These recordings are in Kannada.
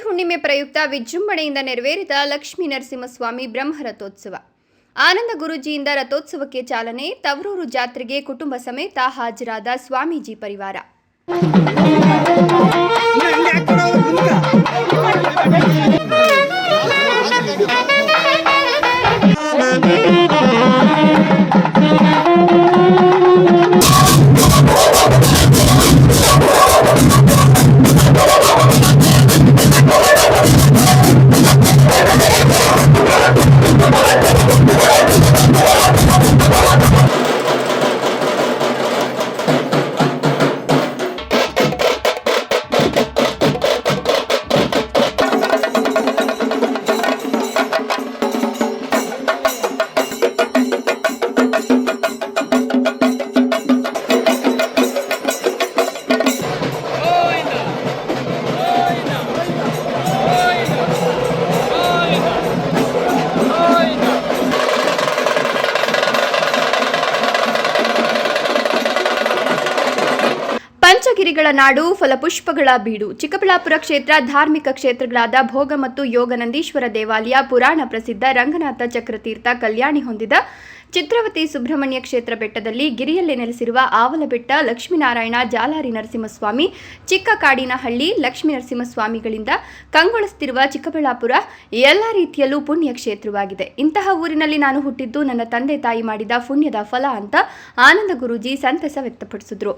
ಹುಣ್ಣಿಮೆ ಪ್ರಯುಕ್ತ ವಿಜೃಂಭಣೆಯಿಂದ ನೆರವೇರಿದ ಲಕ್ಷ್ಮೀ ನರಸಿಂಹಸ್ವಾಮಿ ಬ್ರಹ್ಮರಥೋತ್ಸವ. ಆನಂದ ಗುರೂಜಿಯಿಂದ ರಥೋತ್ಸವಕ್ಕೆ ಚಾಲನೆ. ತವರೂರು ಜಾತ್ರೆಗೆ ಕುಟುಂಬ ಸಮೇತ ಹಾಜರಾದ ಸ್ವಾಮೀಜಿ ಪರಿವಾರ. ಪಂಚಗಿರಿಗಳ ನಾಡು, ಫಲಪುಷ್ಪಗಳ ಬೀಡು. ಚಿಕ್ಕಬಳ್ಳಾಪುರ ಕ್ಷೇತ್ರ ಧಾರ್ಮಿಕ ಕ್ಷೇತ್ರಗಳಾದ ಭೋಗ ಮತ್ತು ಯೋಗನಂದೀಶ್ವರ ದೇವಾಲಯ, ಪುರಾಣ ಪ್ರಸಿದ್ಧ ರಂಗನಾಥ ಚಕ್ರತೀರ್ಥ, ಕಲ್ಯಾಣಿ ಹೊಂದಿದ ಚಿತ್ರವತಿ ಸುಬ್ರಹ್ಮಣ್ಯ ಕ್ಷೇತ್ರ ಬೆಟ್ಟದಲ್ಲಿ ಗಿರಿಯಲ್ಲಿ ನೆಲೆಸಿರುವ ಆವಲಬೆಟ್ಟ ಲಕ್ಷ್ಮೀನಾರಾಯಣ ಜಾಲಾರಿ ನರಸಿಂಹಸ್ವಾಮಿ, ಚಿಕ್ಕ ಕಾಡಿನಹಳ್ಳಿ ಲಕ್ಷ್ಮೀ ನರಸಿಂಹಸ್ವಾಮಿಗಳಿಂದ ಕಂಗೊಳಿಸುತ್ತಿರುವ ಚಿಕ್ಕಬಳ್ಳಾಪುರ ಎಲ್ಲ ರೀತಿಯಲ್ಲೂ ಪುಣ್ಯ ಕ್ಷೇತ್ರವಾಗಿದೆ. ಇಂತಹ ಊರಿನಲ್ಲಿ ನಾನು ಹುಟ್ಟಿದ್ದು ನನ್ನ ತಂದೆ ತಾಯಿ ಮಾಡಿದ ಪುಣ್ಯದ ಫಲ ಅಂತ ಆನಂದ ಗುರೂಜಿ ಸಂತಸ ವ್ಯಕ್ತಪಡಿಸಿದರು.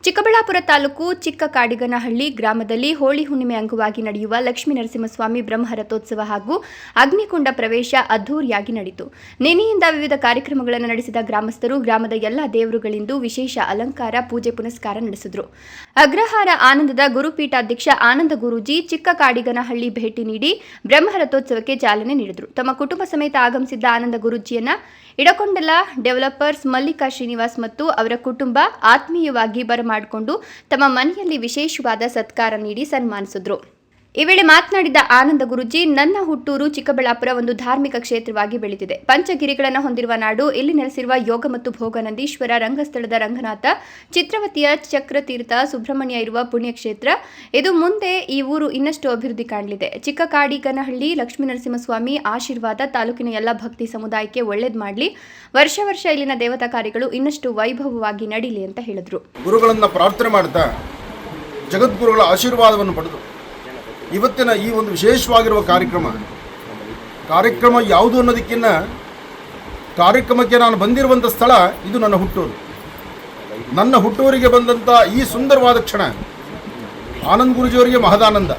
ಚಿಕ್ಕಬಳ್ಳಾಪುರ ತಾಲೂಕು ಚಿಕ್ಕ ಕಾಡಿಗನಹಳ್ಳಿ ಗ್ರಾಮದಲ್ಲಿ ಹೋಳಿ ಹುಣ್ಣಿಮೆ ಅಂಗವಾಗಿ ನಡೆಯುವ ಲಕ್ಷ್ಮೀ ನರಸಿಂಹಸ್ವಾಮಿ ಬ್ರಹ್ಮರಥೋತ್ಸವ ಹಾಗೂ ಅಗ್ನಿಕುಂಡ ಪ್ರವೇಶ ಅದ್ದೂರಿಯಾಗಿ ನಡೆಯಿತು. ನಿನ್ನೆಯಿಂದ ವಿವಿಧ ಕಾರ್ಯಕ್ರಮಗಳನ್ನು ನಡೆಸಿದ ಗ್ರಾಮಸ್ಥರು ಗ್ರಾಮದ ಎಲ್ಲ ದೇವರುಗಳಿಂದ ವಿಶೇಷ ಅಲಂಕಾರ, ಪೂಜೆ ಪುನಸ್ಕಾರ ನಡೆಸಿದರು. ಅಗ್ರಹಾರ ಆನಂದದ ಗುರುಪೀಠಾಧ್ಯಕ್ಷ ಆನಂದ ಗುರೂಜಿ ಚಿಕ್ಕ ಕಾಡಿಗನಹಳ್ಳಿ ಭೇಟಿ ನೀಡಿ ಬ್ರಹ್ಮರಥೋತ್ಸವಕ್ಕೆ ಚಾಲನೆ ನೀಡಿದರು. ತಮ್ಮ ಕುಟುಂಬ ಸಮೇತ ಆಗಮಿಸಿದ್ದ ಆನಂದ ಗುರೂಜಿಯನ್ನ ಇಡಕೊಂಡಲ ಡೆವಲಪರ್ಸ್ ಮಲ್ಲಿಕಾ ಶ್ರೀನಿವಾಸ್ ಮತ್ತು ಅವರ ಕುಟುಂಬ ಆತ್ಮೀಯವಾಗಿ ಬರಮಾಡಿಕೊಂಡು ತಮ್ಮ ಮನೆಯಲ್ಲಿ ವಿಶೇಷವಾದ ಸತ್ಕಾರ ನೀಡಿ ಸನ್ಮಾನಿಸಿದರು. ಈ ವೇಳೆ ಮಾತನಾಡಿದ ಆನಂದ ಗುರೂಜಿ, ನನ್ನ ಹುಟ್ಟೂರು ಚಿಕ್ಕಬಳ್ಳಾಪುರ ಒಂದು ಧಾರ್ಮಿಕ ಕ್ಷೇತ್ರವಾಗಿ ಬೆಳೆದಿದೆ. ಪಂಚಗಿರಿಗಳನ್ನು ಹೊಂದಿರುವ ನಾಡು. ಇಲ್ಲಿ ನೆಲೆಸಿರುವ ಯೋಗ ಮತ್ತು ಭೋಗ ನಂದೀಶ್ವರ, ರಂಗಸ್ಥಳದ ರಂಗನಾಥ, ಚಿತ್ರವತಿಯ ಚಕ್ರತೀರ್ಥ, ಸುಬ್ರಹ್ಮಣ್ಯ ಇರುವ ಪುಣ್ಯಕ್ಷೇತ್ರ. ಇದು ಮುಂದೆ ಈ ಊರು ಇನ್ನಷ್ಟು ಅಭಿವೃದ್ಧಿ ಕಾಣಲಿದೆ. ಚಿಕ್ಕ ಕಾಡಿಗನಹಳ್ಳಿ ಲಕ್ಷ್ಮೀ ನರಸಿಂಹಸ್ವಾಮಿ ಆಶೀರ್ವಾದ ತಾಲೂಕಿನ ಎಲ್ಲ ಭಕ್ತಿ ಸಮುದಾಯಕ್ಕೆ ಒಳ್ಳೇದು ಮಾಡಲಿ. ವರ್ಷ ವರ್ಷ ಇಲ್ಲಿನ ದೇವತಾ ಕಾರ್ಯಗಳು ಇನ್ನಷ್ಟು ವೈಭವವಾಗಿ ನಡೀಲಿ ಅಂತ ಹೇಳಿದರು. ಗುರುಗಳನ್ನು ಪ್ರಾರ್ಥನೆ ಮಾಡ್ತಾ ಜಗದ್ಗುರುಗಳ ಆಶೀರ್ವಾದವನ್ನು ಪಡೆದು ಇವತ್ತಿನ ಈ ಒಂದು ವಿಶೇಷವಾಗಿರುವ ಕಾರ್ಯಕ್ರಮ ಯಾವುದು ಅನ್ನೋದಕ್ಕಿಂತ ಕಾರ್ಯಕ್ರಮಕ್ಕೆ ನಾನು ಬಂದಿರುವಂಥ ಸ್ಥಳ ಇದು ನನ್ನ ಹುಟ್ಟೂರು. ನನ್ನ ಹುಟ್ಟೂರಿಗೆ ಬಂದಂಥ ಈ ಸುಂದರವಾದ ಕ್ಷಣ ಆನಂದ್ ಗುರೂಜಿಯವರಿಗೆ ಮಹದಾನಂದ.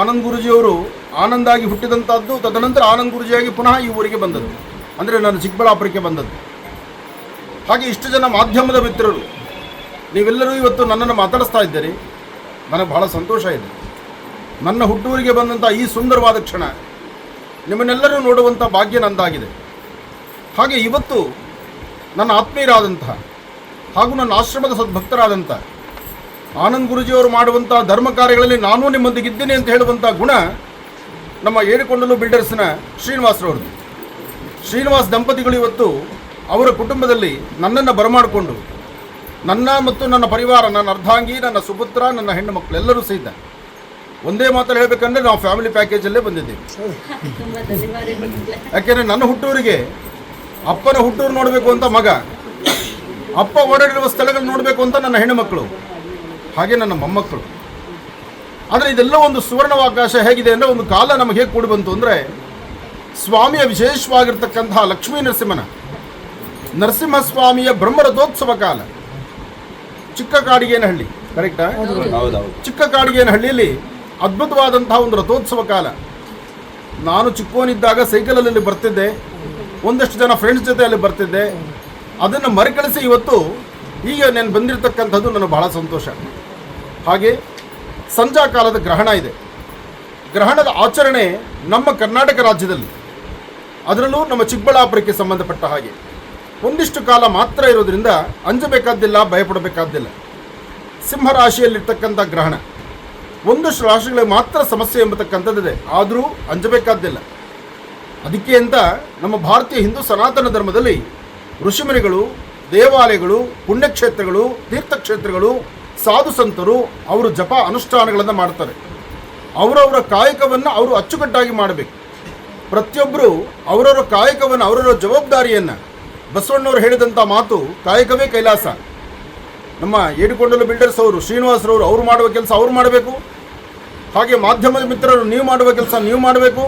ಆನಂದ್ ಗುರೂಜಿಯವರು ಆನಂದಾಗಿ ಹುಟ್ಟಿದಂಥದ್ದು, ತದನಂತರ ಆನಂದ್ ಗುರೂಜಿಯಾಗಿ ಪುನಃ ಈ ಊರಿಗೆ ಬಂದದ್ದು, ಅಂದರೆ ನಾನು ಚಿಕ್ಕಬಳ್ಳಾಪುರಕ್ಕೆ ಬಂದದ್ದು. ಹಾಗೆ ಇಷ್ಟು ಜನ ಮಾಧ್ಯಮದ ಮಿತ್ರರು ನೀವೆಲ್ಲರೂ ಇವತ್ತು ನನ್ನನ್ನು ಮಾತಾಡಿಸ್ತಾ ಇದ್ದೀರಿ. ನನಗೆ ಬಹಳ ಸಂತೋಷ ಇದೆ. ನನ್ನ ಹುಟ್ಟೂರಿಗೆ ಬಂದಂಥ ಈ ಸುಂದರವಾದ ಕ್ಷಣ ನಿಮ್ಮನ್ನೆಲ್ಲರೂ ನೋಡುವಂಥ ಭಾಗ್ಯ ನಂದಾಗಿದೆ. ಹಾಗೆ ಇವತ್ತು ನನ್ನ ಆತ್ಮೀಯರಾದಂತಹ ಹಾಗೂ ನನ್ನ ಆಶ್ರಮದ ಸದ್ಭಕ್ತರಾದಂಥ ಆನಂದ್ ಗುರೂಜಿಯವರು ಮಾಡುವಂಥ ಧರ್ಮ ಕಾರ್ಯಗಳಲ್ಲಿ ನಾನೂ ನಿಮ್ಮೊಂದಿಗಿದ್ದೇನೆ ಅಂತ ಹೇಳುವಂಥ ಗುಣ ನಮ್ಮ ಏಡಿಕೊಂಡಲು ಬಿಲ್ಡರ್ಸ್ನ ಶ್ರೀನಿವಾಸರವ್ರದ್ದು. ಶ್ರೀನಿವಾಸ್ ದಂಪತಿಗಳು ಇವತ್ತು ಅವರ ಕುಟುಂಬದಲ್ಲಿ ನನ್ನನ್ನು ಬರಮಾಡಿಕೊಂಡು ನನ್ನ ಮತ್ತು ನನ್ನ ಪರಿವಾರ, ನನ್ನ ಅರ್ಧಾಂಗಿ, ನನ್ನ ಸುಪುತ್ರ, ನನ್ನ ಹೆಣ್ಣು ಮಕ್ಕಳು ಎಲ್ಲರೂ ಸಹಿತ ಒಂದೇ ಮಾತಲ್ಲಿ ಹೇಳಬೇಕಂದ್ರೆ ನಾವು ಫ್ಯಾಮಿಲಿ ಪ್ಯಾಕೇಜಲ್ಲೇ ಬಂದಿದ್ದೀವಿ. ಯಾಕೆಂದರೆ ನನ್ನ ಹುಟ್ಟೂರಿಗೆ ಅಪ್ಪನ ಹುಟ್ಟೂರು ನೋಡಬೇಕು ಅಂತ ಮಗ, ಅಪ್ಪ ಓಡಾಡಿರುವ ಸ್ಥಳಗಳು ನೋಡಬೇಕು ಅಂತ ನನ್ನ ಹೆಣ್ಣು ಮಕ್ಕಳು, ಹಾಗೆ ನನ್ನ ಮೊಮ್ಮಕ್ಕಳು. ಆದರೆ ಇದೆಲ್ಲ ಒಂದು ಸುವರ್ಣಾವಕಾಶ ಹೇಗಿದೆ ಅಂದರೆ, ಒಂದು ಕಾಲ ನಮಗೆ ಹೇಗೆ ಕೂಡಿ ಬಂತು ಅಂದರೆ, ಸ್ವಾಮಿಯ ವಿಶೇಷವಾಗಿರ್ತಕ್ಕಂತಹ ಲಕ್ಷ್ಮೀ ನರಸಿಂಹಸ್ವಾಮಿಯ ಬ್ರಹ್ಮರಥೋತ್ಸವ ಕಾಲ. ಚಿಕ್ಕ ಕಾಡಿಗೇನಹಳ್ಳಿ, ಕರೆಕ್ಟಾ? ಚಿಕ್ಕ ಕಾಡಿಗೇನಹಳ್ಳಿಯಲ್ಲಿ ಅದ್ಭುತವಾದಂತಹ ಒಂದು ರಥೋತ್ಸವ ಕಾಲ. ನಾನು ಚಿಕ್ಕವನಿದ್ದಾಗ ಸೈಕಲಲ್ಲಿ ಬರ್ತಿದ್ದೆ, ಒಂದಷ್ಟು ಜನ ಫ್ರೆಂಡ್ಸ್ ಜೊತೆ ಅಲ್ಲಿ ಬರ್ತಿದ್ದೆ. ಅದನ್ನು ಮರುಕಳಿಸಿ ಇವತ್ತು ಈಗ ನಾನು ಬಂದಿರತಕ್ಕಂಥದ್ದು ನನಗೆ ಬಹಳ ಸಂತೋಷ. ಹಾಗೆ ಸಂಜಾ ಕಾಲದ ಗ್ರಹಣ ಇದೆ. ಗ್ರಹಣದ ಆಚರಣೆ ನಮ್ಮ ಕರ್ನಾಟಕ ರಾಜ್ಯದಲ್ಲಿ, ಅದರಲ್ಲೂ ನಮ್ಮ ಚಿಕ್ಕಬಳ್ಳಾಪುರಕ್ಕೆ ಸಂಬಂಧಪಟ್ಟ ಹಾಗೆ ಒಂದಿಷ್ಟು ಕಾಲ ಮಾತ್ರ ಇರೋದ್ರಿಂದ ಅಂಜಬೇಕಾದ್ದಿಲ್ಲ, ಭಯಪಡಬೇಕಾದ್ದಿಲ್ಲ. ಸಿಂಹರಾಶಿಯಲ್ಲಿರ್ತಕ್ಕಂಥ ಗ್ರಹಣ ಒಂದಷ್ಟು ರಾಶಿಗಳಿಗೆ ಮಾತ್ರ ಸಮಸ್ಯೆ ಎಂಬತಕ್ಕಂಥದ್ದಿದೆ, ಆದರೂ ಅಂಜಬೇಕಾದ್ದಿಲ್ಲ. ಅದಕ್ಕೆ ಅಂತ ನಮ್ಮ ಭಾರತೀಯ ಹಿಂದೂ ಸನಾತನ ಧರ್ಮದಲ್ಲಿ ಋಷಿಮುನಿಗಳು, ದೇವಾಲಯಗಳು, ಪುಣ್ಯಕ್ಷೇತ್ರಗಳು, ತೀರ್ಥಕ್ಷೇತ್ರಗಳು, ಸಾಧು ಸಂತರು ಅವರು ಜಪ ಅನುಷ್ಠಾನಗಳನ್ನು ಮಾಡ್ತಾರೆ. ಅವರವರ ಕಾಯಕವನ್ನು ಅವರು ಅಚ್ಚುಕಟ್ಟಾಗಿ ಮಾಡಬೇಕು. ಪ್ರತಿಯೊಬ್ಬರು ಅವರವರ ಕಾಯಕವನ್ನು, ಅವರವರ ಜವಾಬ್ದಾರಿಯನ್ನು, ಬಸವಣ್ಣವರು ಹೇಳಿದಂಥ ಮಾತು ಕಾಯಕವೇ ಕೈಲಾಸ. ನಮ್ಮ ಏಡುಕೊಂಡಲು ಬಿಲ್ಡರ್ಸ್ ಅವರು, ಶ್ರೀನಿವಾಸರವರು, ಅವರು ಮಾಡುವ ಕೆಲಸ ಅವರು ಮಾಡಬೇಕು. ಹಾಗೆ ಮಾಧ್ಯಮದ ಮಿತ್ರರು ನೀವು ಮಾಡುವ ಕೆಲಸ ನೀವು ಮಾಡಬೇಕು.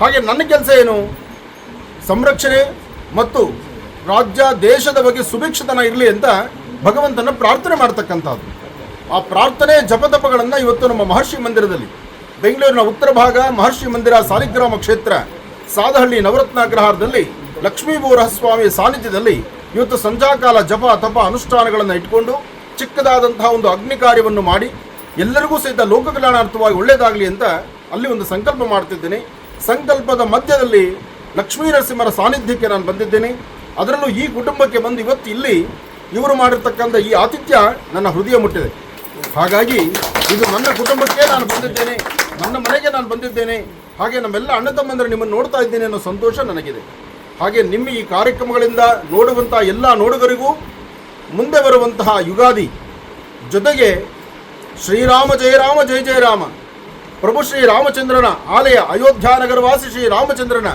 ಹಾಗೆ ನನ್ನ ಕೆಲಸ ಏನು? ಸಂರಕ್ಷಣೆ ಮತ್ತು ರಾಜ್ಯ ದೇಶದ ಬಗ್ಗೆ ಸುಭಿಕ್ಷತನ ಇರಲಿ ಅಂತ ಭಗವಂತನ ಪ್ರಾರ್ಥನೆ ಮಾಡ್ತಕ್ಕಂಥದ್ದು. ಆ ಪ್ರಾರ್ಥನೆ ಜಪತಪಗಳನ್ನು ಇವತ್ತು ನಮ್ಮ ಮಹರ್ಷಿ ಮಂದಿರದಲ್ಲಿ, ಬೆಂಗಳೂರಿನ ಉತ್ತರ ಭಾಗ ಮಹರ್ಷಿ ಮಂದಿರ ಸಾಲಿಗ್ರಾಮ ಕ್ಷೇತ್ರ ಸಾದಹಳ್ಳಿ ನವರತ್ನಾಗ್ರಹಾರದಲ್ಲಿ ಲಕ್ಷ್ಮೀಬೋರಸ್ವಾಮಿ ಸಾನ್ನಿಧ್ಯದಲ್ಲಿ ಇವತ್ತು ಸಂಧ್ಯಾಕಾಲ ಜಪ ತಪ ಅನುಷ್ಠಾನಗಳನ್ನು ಇಟ್ಕೊಂಡು ಚಿಕ್ಕದಾದಂತಹ ಒಂದು ಅಗ್ನಿ ಕಾರ್ಯವನ್ನು ಮಾಡಿ ಎಲ್ಲರಿಗೂ ಸಹಿತ ಲೋಕ ಕಲ್ಯಾಣಾರ್ಥವಾಗಿ ಒಳ್ಳೆಯದಾಗಲಿ ಅಂತ ಅಲ್ಲಿ ಒಂದು ಸಂಕಲ್ಪ ಮಾಡ್ತಿದ್ದೇನೆ. ಸಂಕಲ್ಪದ ಮಧ್ಯದಲ್ಲಿ ಲಕ್ಷ್ಮೀ ನರಸಿಂಹರ ಸಾನ್ನಿಧ್ಯಕ್ಕೆ ನಾನು ಬಂದಿದ್ದೇನೆ. ಅದರಲ್ಲೂ ಈ ಕುಟುಂಬಕ್ಕೆ ಬಂದು ಇವತ್ತು ಇಲ್ಲಿ ಇವರು ಮಾಡಿರ್ತಕ್ಕಂಥ ಈ ಆತಿಥ್ಯ ನನ್ನ ಹೃದಯ ಮುಟ್ಟಿದೆ. ಹಾಗಾಗಿ ಇದು ನನ್ನ ಕುಟುಂಬಕ್ಕೆ ನಾನು ಬಂದಿದ್ದೇನೆ, ನನ್ನ ಮನೆಗೆ ನಾನು ಬಂದಿದ್ದೇನೆ. ಹಾಗೆ ನಮ್ಮೆಲ್ಲ ಅಣ್ಣ ತಮ್ಮಂದರು ನಿಮ್ಮನ್ನು ನೋಡ್ತಾ ಇದ್ದೇನೆ ಅನ್ನೋ ಸಂತೋಷ ನನಗಿದೆ. ಹಾಗೆ ನಿಮ್ಮ ಈ ಕಾರ್ಯಕ್ರಮಗಳಿಂದ ನೋಡುವಂಥ ಎಲ್ಲ ನೋಡುಗರಿಗೂ ಮುಂದೆ ಬರುವಂತಹ ಯುಗಾದಿ ಜೊತೆಗೆ ಶ್ರೀರಾಮ ಜಯ ರಾಮ ಜಯ ಜಯ ರಾಮ, ಪ್ರಭು ಶ್ರೀ ರಾಮಚಂದ್ರನ ಆಲಯ ಅಯೋಧ್ಯಾನಗರವಾಸಿ ಶ್ರೀ ರಾಮಚಂದ್ರನ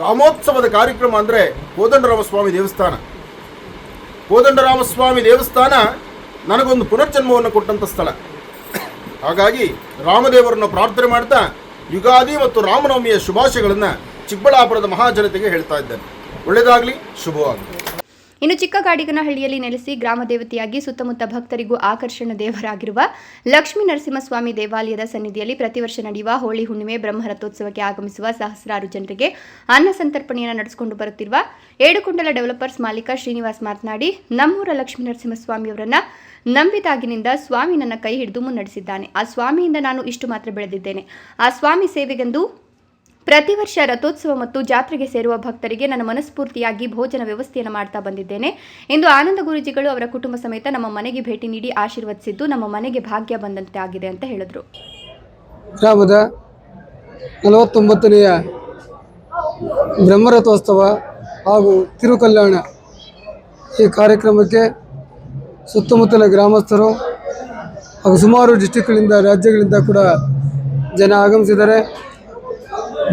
ರಾಮೋತ್ಸವದ ಕಾರ್ಯಕ್ರಮ ಅಂದರೆ ಕೋದಂಡರಾಮಸ್ವಾಮಿ ದೇವಸ್ಥಾನ. ಕೋದಂಡರಾಮಸ್ವಾಮಿ ದೇವಸ್ಥಾನ ನನಗೊಂದು ಪುನರ್ಜನ್ಮವನ್ನು ಕೊಟ್ಟಂಥ ಸ್ಥಳ. ಹಾಗಾಗಿ ರಾಮದೇವರನ್ನು ಪ್ರಾರ್ಥನೆ ಮಾಡ್ತಾ ಯುಗಾದಿ ಮತ್ತು ರಾಮನವಮಿಯ ಶುಭಾಶಯಗಳನ್ನು ಚಿಕ್ಕಬಳ್ಳಾಪುರದ ಮಹಾಜನತೆಗೆ ಹೇಳ್ತಾ ಇದ್ದೇನೆ. ಒಳ್ಳೆಯದಾಗಲಿ, ಶುಭವಾಗಲಿ. ಇನ್ನು ಚಿಕ್ಕಗಾಡಿಗನಹಳ್ಳಿಯಲ್ಲಿ ನೆಲೆಸಿ ಗ್ರಾಮ ದೇವತೆಯಾಗಿ ಸುತ್ತಮುತ್ತ ಭಕ್ತರಿಗೂ ಆಕರ್ಷಣ ದೇವರಾಗಿರುವ ಲಕ್ಷ್ಮೀ ನರಸಿಂಹಸ್ವಾಮಿ ದೇವಾಲಯದ ಸನ್ನಿಧಿಯಲ್ಲಿ ಪ್ರತಿ ವರ್ಷ ನಡೆಯುವ ಹೋಳಿ ಹುಣ್ಣಿಮೆ ಬ್ರಹ್ಮರಥೋತ್ಸವಕ್ಕೆ ಆಗಮಿಸುವ ಸಹಸ್ರಾರು ಜನರಿಗೆ ಅನ್ನ ಸಂತರ್ಪಣೆಯನ್ನು ನಡೆಸಿಕೊಂಡು ಬರುತ್ತಿರುವ ಏಡುಕೊಂಡಲ ಡೆವಲಪರ್ಸ್ ಮಾಲೀಕ ಶ್ರೀನಿವಾಸ್ ಮಾತನಾಡಿ, ನಮ್ಮೂರ ಲಕ್ಷ್ಮೀ ನರಸಿಂಹಸ್ವಾಮಿಯವರನ್ನ ನಂಬಿದಾಗಿನಿಂದ ಸ್ವಾಮಿ ನನ್ನ ಕೈ ಹಿಡಿದು ಮುನ್ನಡೆಸಿದ್ದಾನೆ. ಆ ಸ್ವಾಮಿಯಿಂದ ನಾನು ಇಷ್ಟು ಮಾತ್ರ ಬೆಳೆದಿದ್ದೇನೆ. ಆ ಸ್ವಾಮಿ ಸೇವೆಗೆಂದು ಪ್ರತಿ ವರ್ಷ ರಥೋತ್ಸವ ಮತ್ತು ಜಾತ್ರೆಗೆ ಸೇರುವ ಭಕ್ತರಿಗೆ ನನ್ನ ಮನಸ್ಫೂರ್ತಿಯಾಗಿ ಭೋಜನ ವ್ಯವಸ್ಥೆಯನ್ನು ಮಾಡ್ತಾ ಬಂದಿದ್ದೇನೆ ಎಂದು ಆನಂದ ಗುರೂಜಿಗಳು ಅವರ ಕುಟುಂಬ ಸಮೇತ ನಮ್ಮ ಮನೆಗೆ ಭೇಟಿ ನೀಡಿ ಆಶೀರ್ವದಿಸಿದ್ದು ನಮ್ಮ ಮನೆಗೆ ಭಾಗ್ಯ ಬಂದಂತೆ ಆಗಿದೆ ಅಂತ ಹೇಳಿದರು. ಗ್ರಾಮದ 49ನೆಯ ಬ್ರಹ್ಮರಥೋತ್ಸವ ಹಾಗೂ ತಿರುಕಲ್ಯಾಣ ಈ ಕಾರ್ಯಕ್ರಮಕ್ಕೆ ಸುತ್ತಮುತ್ತಲ ಗ್ರಾಮಸ್ಥರು ಹಾಗೂ ಸುಮಾರು ಡಿಸ್ಟಿಕ್ಗಳಿಂದ ರಾಜ್ಯಗಳಿಂದ ಕೂಡ ಜನ ಆಗಮಿಸಿದ್ದಾರೆ.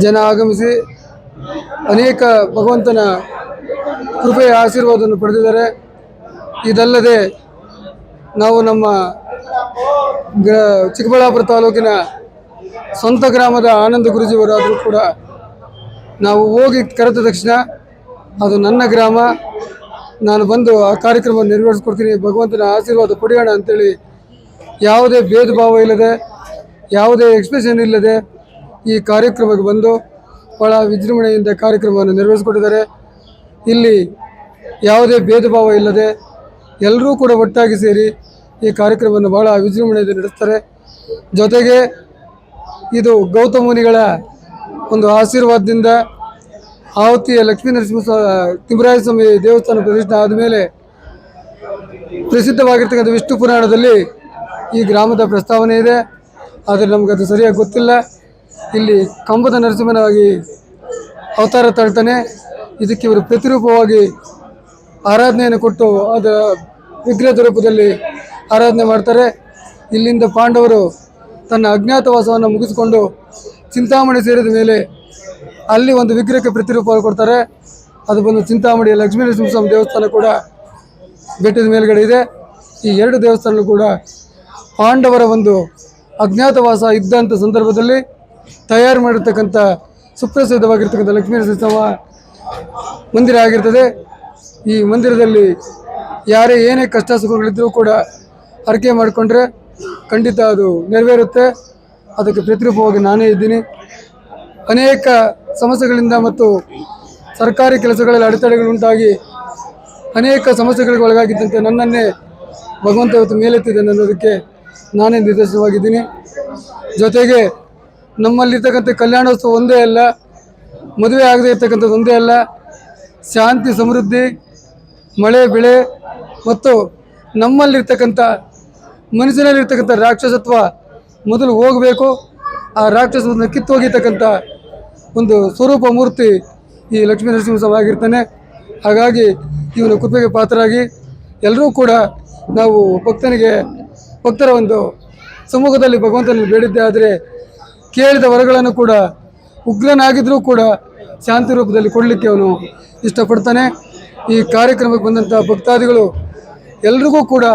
ಜನ ಆಗಮಿಸಿ ಅನೇಕ ಭಗವಂತನ ಕೃಪೆಯ ಆಶೀರ್ವಾದವನ್ನು ಪಡೆದಿದ್ದಾರೆ. ಇದಲ್ಲದೆ ನಾವು ನಮ್ಮ ಚಿಕ್ಕಬಳ್ಳಾಪುರ ತಾಲೂಕಿನ ಸ್ವಂತ ಗ್ರಾಮದ ಆನಂದ ಗುರೂಜಿಯವರಾದರೂ ಕೂಡ ನಾವು ಹೋಗಿ ಕರೆದ ತಕ್ಷಣ ಅದು ನನ್ನ ಗ್ರಾಮ, ನಾನು ಬಂದು ಆ ಕಾರ್ಯಕ್ರಮ ನೆರವೇರಿಸ್ಕೊಡ್ತೀನಿ, ಭಗವಂತನ ಆಶೀರ್ವಾದ ಪಡೆಯೋಣ ಅಂತೇಳಿ ಯಾವುದೇ ಭೇದ ಭಾವ ಇಲ್ಲದೆ, ಯಾವುದೇ ಎಕ್ಸ್ಪ್ರೆಷನ್ ಇಲ್ಲದೆ ಈ ಕಾರ್ಯಕ್ರಮಕ್ಕೆ ಬಂದು ಭಾಳ ವಿಜೃಂಭಣೆಯಿಂದ ಕಾರ್ಯಕ್ರಮವನ್ನು ನೆರವೇರಿಸಿಕೊಟ್ಟಿದ್ದಾರೆ. ಇಲ್ಲಿ ಯಾವುದೇ ಭೇದ ಭಾವ ಇಲ್ಲದೆ ಎಲ್ಲರೂ ಕೂಡ ಒಟ್ಟಾಗಿ ಸೇರಿ ಈ ಕಾರ್ಯಕ್ರಮವನ್ನು ಭಾಳ ವಿಜೃಂಭಣೆಯಿಂದ ನಡೆಸ್ತಾರೆ. ಜೊತೆಗೆ ಇದು ಗೌತಮ ಮುನಿಗಳ ಒಂದು ಆಶೀರ್ವಾದದಿಂದ ಆವತ್ತಿಯ ಲಕ್ಷ್ಮೀ ನರಸಿಂಹ ತಿಮ್ಮರಾಯ ಸ್ವಾಮಿ ದೇವಸ್ಥಾನ ಪ್ರತಿಷ್ಠೆ ಆದಮೇಲೆ ಪ್ರಸಿದ್ಧವಾಗಿರ್ತಕ್ಕಂಥ ವಿಷ್ಣು ಪುರಾಣದಲ್ಲಿ ಈ ಗ್ರಾಮದ ಪ್ರಸ್ತಾವನೆ ಇದೆ. ಆದರೆ ನಮಗದು ಸರಿಯಾಗಿ ಗೊತ್ತಿಲ್ಲ. ಇಲ್ಲಿ ಕಂಬದ ನರಸಿಂಹನಾಗಿ ಅವತಾರ ತಾಳ್ತಾನೆ. ಇದಕ್ಕೆ ಇವರು ಪ್ರತಿರೂಪವಾಗಿ ಆರಾಧನೆಯನ್ನು ಕೊಟ್ಟು ಅದರ ವಿಗ್ರಹದ ರೂಪದಲ್ಲಿ ಆರಾಧನೆ ಮಾಡ್ತಾರೆ. ಇಲ್ಲಿಂದ ಪಾಂಡವರು ತನ್ನ ಅಜ್ಞಾತವಾಸವನ್ನು ಮುಗಿಸಿಕೊಂಡು ಚಿಂತಾಮಣಿ ಸೇರಿದ ಮೇಲೆ ಅಲ್ಲಿ ಒಂದು ವಿಗ್ರಹಕ್ಕೆ ಪ್ರತಿರೂಪ ಕೊಡ್ತಾರೆ. ಅದು ಬಂದು ಚಿಂತಾಮಣಿಯ ಲಕ್ಷ್ಮೀ ನರಸಿಂಹಸ್ವಾಮಿ ದೇವಸ್ಥಾನ ಕೂಡ ಬೆಟ್ಟದ ಮೇಲ್ಗಡೆ ಇದೆ. ಈ ಎರಡು ದೇವಸ್ಥಾನಗಳು ಕೂಡ ಪಾಂಡವರ ಒಂದು ಅಜ್ಞಾತವಾಸ ಇದ್ದಂಥ ಸಂದರ್ಭದಲ್ಲಿ ತಯಾರು ಮಾಡಿರ್ತಕ್ಕಂಥ ಸುಪ್ರಸಿದ್ಧವಾಗಿರ್ತಕ್ಕಂಥ ಲಕ್ಷ್ಮೀ ನರಸಿಂಹ ಮಂದಿರ ಆಗಿರ್ತದೆ. ಈ ಮಂದಿರದಲ್ಲಿ ಯಾರೇ ಏನೇ ಕಷ್ಟ ಸುಖಗಳಿದ್ದರೂ ಕೂಡ ಹರಕೆ ಮಾಡಿಕೊಂಡ್ರೆ ಖಂಡಿತ ಅದು ನೆರವೇರುತ್ತೆ. ಅದಕ್ಕೆ ಪ್ರತಿರೂಪವಾಗಿ ನಾನೇ ಇದ್ದೀನಿ. ಅನೇಕ ಸಮಸ್ಯೆಗಳಿಂದ ಮತ್ತು ಸರ್ಕಾರಿ ಕೆಲಸಗಳಲ್ಲಿ ಅಡೆತಡೆಗಳುಂಟಾಗಿ ಅನೇಕ ಸಮಸ್ಯೆಗಳಿಗೆ ಒಳಗಾಗಿದ್ದಂತೆ ನನ್ನನ್ನೇ ಭಗವಂತ ಇವತ್ತು ಮೇಲೆತ್ತಿದ್ದಾನೆ ಅನ್ನೋದಕ್ಕೆ ನಾನೇ ನಿದರ್ಶನವಾಗಿದ್ದೀನಿ. ಜೊತೆಗೆ ನಮ್ಮಲ್ಲಿರ್ತಕ್ಕಂಥ ಕಲ್ಯಾಣೋತ್ಸವ ಒಂದೇ ಅಲ್ಲ, ಮದುವೆ ಆಗದೇ ಇರ್ತಕ್ಕಂಥದ್ದು ಒಂದೇ ಅಲ್ಲ, ಶಾಂತಿ ಸಮೃದ್ಧಿ, ಮಳೆ ಬೆಳೆ ಮತ್ತು ನಮ್ಮಲ್ಲಿರ್ತಕ್ಕಂಥ ಮನಸ್ಸಿನಲ್ಲಿರ್ತಕ್ಕಂಥ ರಾಕ್ಷಸತ್ವ ಮೊದಲು ಹೋಗಬೇಕು. ಆ ರಾಕ್ಷಸವನ್ನು ಕಿತ್ತೋಗಿರ್ತಕ್ಕಂಥ ಒಂದು ಸ್ವರೂಪ ಮೂರ್ತಿ ಈ ಲಕ್ಷ್ಮೀ ನರಸಿಂಹಸ್ವಾಮಿ ಆಗಿರ್ತಾನೆ. ಹಾಗಾಗಿ ಇವನ ಕೃಪೆಗೆ ಪಾತ್ರರಾಗಿ ಎಲ್ಲರೂ ಕೂಡ ನಾವು ಭಕ್ತರ ಒಂದು ಸಮ್ಮುಖದಲ್ಲಿ ಭಗವಂತನಲ್ಲಿ ಬೇಡಿದ್ದೆ ಆದರೆ ಕೇಳಿದ ವರಗಳನ್ನು ಕೂಡ ಉಗ್ರನಾಗಿದ್ದರೂ ಕೂಡ ಶಾಂತಿ ರೂಪದಲ್ಲಿ ಕೊಡಲಿಕ್ಕೆ ಅವನು ಇಷ್ಟಪಡ್ತಾನೆ. ಈ ಕಾರ್ಯಕ್ರಮಕ್ಕೆ ಬಂದಂಥ ಭಕ್ತಾದಿಗಳು ಎಲ್ರಿಗೂ ಕೂಡ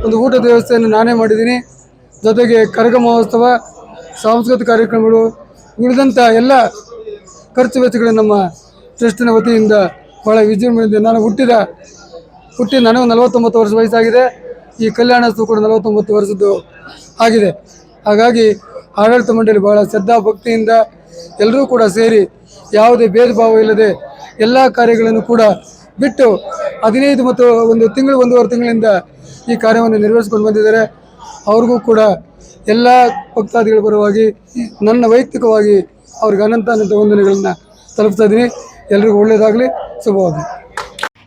ಒಂದು ಊಟದ ವ್ಯವಸ್ಥೆಯನ್ನು ನಾನೇ ಮಾಡಿದ್ದೀನಿ. ಜೊತೆಗೆ ಕರಗ ಮಹೋತ್ಸವ, ಸಾಂಸ್ಕೃತಿಕ ಕಾರ್ಯಕ್ರಮಗಳು, ಉಳಿದಂಥ ಎಲ್ಲ ಖರ್ಚು ವೆಚ್ಚಗಳು ನಮ್ಮ ಟ್ರಸ್ಟಿನ ವತಿಯಿಂದ ಭಾಳ ವಿಜೃಂಭಣೆಯಿಂದ ನಾನು ಹುಟ್ಟಿ ನನಗೂ 49 ವರ್ಷ ವಯಸ್ಸಾಗಿದೆ. ಈ ಕಲ್ಯಾಣೋತ್ಸವ ಕೂಡ 49 ವರ್ಷದ್ದು ಆಗಿದೆ. ಹಾಗಾಗಿ ಆಡಳಿತ ಮಂಡಳಿ ಭಾಳ ಶ್ರದ್ಧಾ ಭಕ್ತಿಯಿಂದ ಎಲ್ಲರೂ ಕೂಡ ಸೇರಿ ಯಾವುದೇ ಭೇದ ಭಾವ ಇಲ್ಲದೆ ಎಲ್ಲ ಕಾರ್ಯಗಳನ್ನು ಕೂಡ ಬಿಟ್ಟು 15 ಮತ್ತು ಒಂದೂವರೆ ತಿಂಗಳಿಂದ ಈ ಕಾರ್ಯವನ್ನು ನಿರ್ವಹಿಸ್ಕೊಂಡು ಬಂದಿದ್ದಾರೆ. ಅವ್ರಿಗೂ ಕೂಡ ಎಲ್ಲ ಭಕ್ತಾದಿಗಳ ಪರವಾಗಿ ನನ್ನ ವೈಯಕ್ತಿಕವಾಗಿ ಅವ್ರಿಗೆ ಅನಂತ ವಂದನೆಗಳನ್ನು ತಲುಪಿಸ್ತಾ ಇದ್ದೀನಿ. ಎಲ್ರಿಗೂ ಒಳ್ಳೆಯದಾಗಲಿ, ಶುಭವಾಗಲಿ.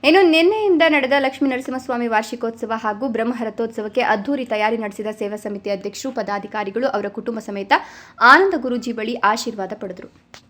ಇನ್ನು ನಿನ್ನೆಯಿಂದ ನಡೆದ ಲಕ್ಷ್ಮೀ ನರಸಿಂಹಸ್ವಾಮಿ ವಾರ್ಷಿಕೋತ್ಸವ ಹಾಗೂ ಬ್ರಹ್ಮರಥೋತ್ಸವಕ್ಕೆ ಅದ್ದೂರಿ ತಯಾರಿ ನಡೆಸಿದ ಸೇವಾ ಸಮಿತಿ ಅಧ್ಯಕ್ಷರು, ಪದಾಧಿಕಾರಿಗಳು ಅವರ ಕುಟುಂಬ ಸಮೇತ ಆನಂದ ಗುರೂಜಿ ಬಳಿ ಆಶೀರ್ವಾದ ಪಡೆದರು.